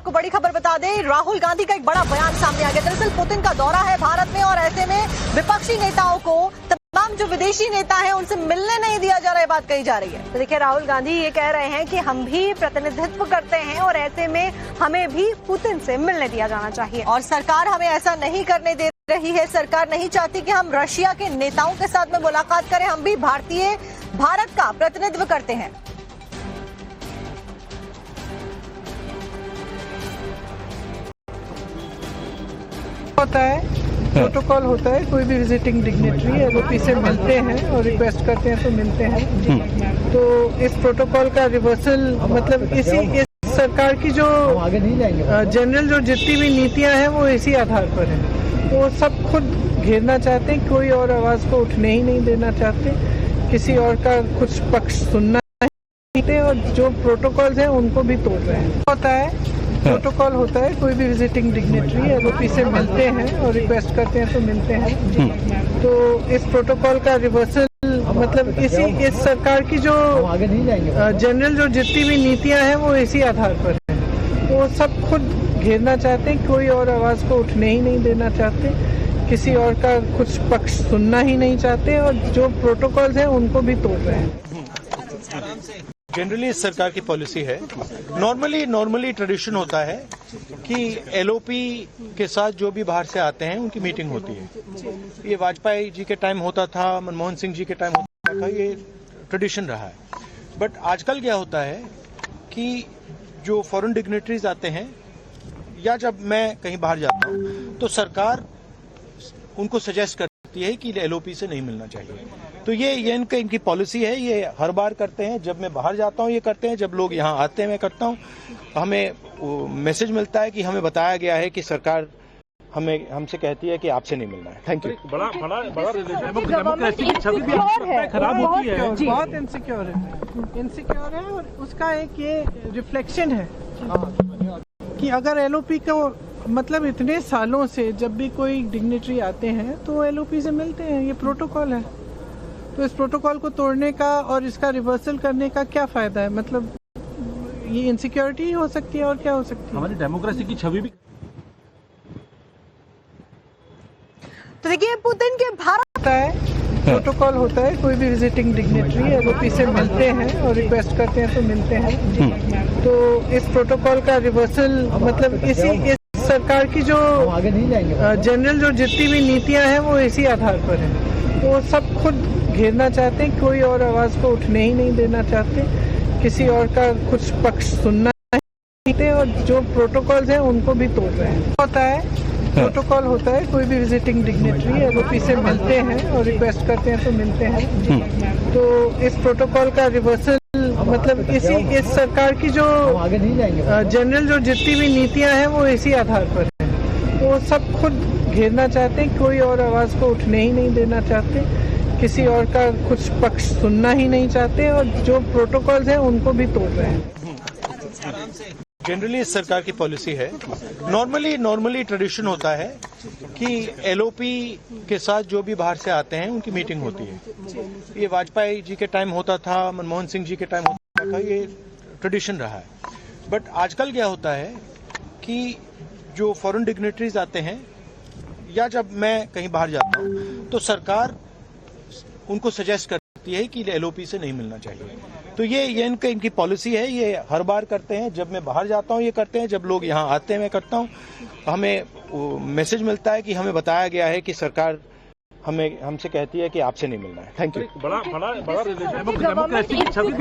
आपको बड़ी खबर बता दें, राहुल गांधी का एक बड़ा बयान सामने आ गया। दरअसल पुतिन का दौरा है भारत में और ऐसे में विपक्षी नेताओं को, तमाम जो विदेशी नेता हैं उनसे मिलने नहीं दिया जा रहा है, बात कही जा रही है। तो देखिए, राहुल गांधी ये कह रहे हैं कि हम भी प्रतिनिधित्व करते हैं और ऐसे में हमें भी पुतिन से मिलने दिया जाना चाहिए और सरकार हमें ऐसा नहीं करने दे रही है। सरकार नहीं चाहती कि हम रशिया के नेताओं के साथ में मुलाकात करें, हम भी भारत का प्रतिनिधित्व करते हैं। होता है प्रोटोकॉल होता है, कोई भी विजिटिंग डिग्नेटरी एलओपी से मिलते हैं और रिक्वेस्ट करते हैं तो मिलते हैं। तो इस प्रोटोकॉल का रिवर्सल मतलब इस सरकार की जो जनरल जो जितनी भी नीतियां हैं वो इसी आधार पर है। तो सब खुद घेरना चाहते हैं, कोई और आवाज को उठने ही नहीं देना चाहते, किसी और का कुछ पक्ष सुनना नहीं चाहते और जो प्रोटोकॉल्स हैं उनको भी तोड़ रहे हैं। होता है प्रोटोकॉल होता है, कोई भी विजिटिंग डिग्नेटरी एलओपी से मिलते हैं और रिक्वेस्ट करते हैं तो मिलते हैं। तो इस प्रोटोकॉल का रिवर्सल मतलब इस सरकार की जो जनरल जो जितनी भी नीतियां हैं वो इसी आधार पर है। तो सब खुद घेरना चाहते हैं, कोई और आवाज को उठने ही नहीं देना चाहते, किसी और का कुछ पक्ष सुनना ही नहीं चाहते और जो प्रोटोकॉल्स हैं उनको भी तोड़ रहे हैं। जनरली इस सरकार की पॉलिसी है, नॉर्मली ट्रेडिशन होता है कि एलओपी के साथ जो भी बाहर से आते हैं उनकी मीटिंग होती है। ये वाजपेयी जी के टाइम होता था, मनमोहन सिंह जी के टाइम होता था, ये ट्रेडिशन रहा है। बट आजकल क्या होता है कि जो फॉरेन डिग्नेटरीज आते हैं या जब मैं कहीं बाहर जाता हूँ तो सरकार उनको सजेस्ट करती है कि एलओपी से नहीं मिलना चाहिए। तो ये इनकी पॉलिसी है, ये हर बार करते हैं। जब मैं बाहर जाता हूँ ये करते हैं, जब लोग यहाँ आते हैं मैं करता हूँ। हमें मैसेज मिलता है कि हमें बताया गया है कि सरकार हमसे कहती है कि आपसे नहीं मिलना है। Thank you. बड़ा डेमोक्रेसी की छवि भी खराब होती है, बहुत इनसिक्योर है और उसका एक ये रिफ्लेक्शन है कि अगर एलओपी को मतलब इतने सालों से जब भी कोई डिग्नेटरी आते हैं तो एलओपी से मिलते हैं, ये प्रोटोकॉल है। तो इस प्रोटोकॉल को तोड़ने का और इसका रिवर्सल करने का क्या फायदा है? मतलब ये इनसिक्योरिटी ही हो सकती है और क्या हो सकती है? हमारी डेमोक्रेसी की छवि भी। तो देखिए, पुतिन के भारत होता है प्रोटोकॉल होता है, कोई भी विजिटिंग डिग्नेटरी एलओपी से मिलते हैं और रिक्वेस्ट करते हैं तो मिलते हैं। तो इस प्रोटोकॉल का रिवर्सल मतलब इस सरकार की जो जनरल जो जितनी भी नीतियां हैं वो इसी आधार पर है। तो सब खुद घेरना चाहते हैं, कोई और आवाज को उठने ही नहीं देना चाहते, किसी और का कुछ पक्ष सुनना नहीं चाहते और जो प्रोटोकॉल्स हैं उनको भी तोड़ रहे हैं। होता है प्रोटोकॉल होता है, कोई भी विजिटिंग डिग्नेटरी एलओपी से मिलते हैं और रिक्वेस्ट करते हैं तो मिलते हैं। तो इस प्रोटोकॉल का रिवर्सल मतलब इस सरकार की जो जनरल जो जितनी भी नीतियां हैं वो इसी आधार पर है। तो सब खुद घेरना चाहते हैं, कोई और आवाज को उठने ही नहीं देना चाहते, किसी और का कुछ पक्ष सुनना ही नहीं चाहते और जो प्रोटोकॉल्स हैं उनको भी तोड़ रहे हैं। जनरली इस सरकार की पॉलिसी है, नॉर्मली ट्रेडिशन होता है कि एलओपी के साथ जो भी बाहर से आते हैं उनकी मीटिंग होती है। ये वाजपेयी जी के टाइम होता था, मनमोहन सिंह जी के टाइम होता था, ये ट्रेडिशन रहा है। बट आजकल क्या होता है कि जो फॉरेन डिग्नेटरीज आते हैं या जब मैं कहीं बाहर जाता हूँ तो सरकार उनको सजेस्ट करती है कि एलओपी से नहीं मिलना चाहिए। तो ये इनकी पॉलिसी है, ये हर बार करते हैं। जब मैं बाहर जाता हूँ ये करते हैं, जब लोग यहाँ आते हैं मैं करता हूँ। हमें मैसेज मिलता है कि हमें बताया गया है कि सरकार हमसे कहती है कि आपसे नहीं मिलना है। Thank you. बड़ा डेमोक्रेसी की छवि भी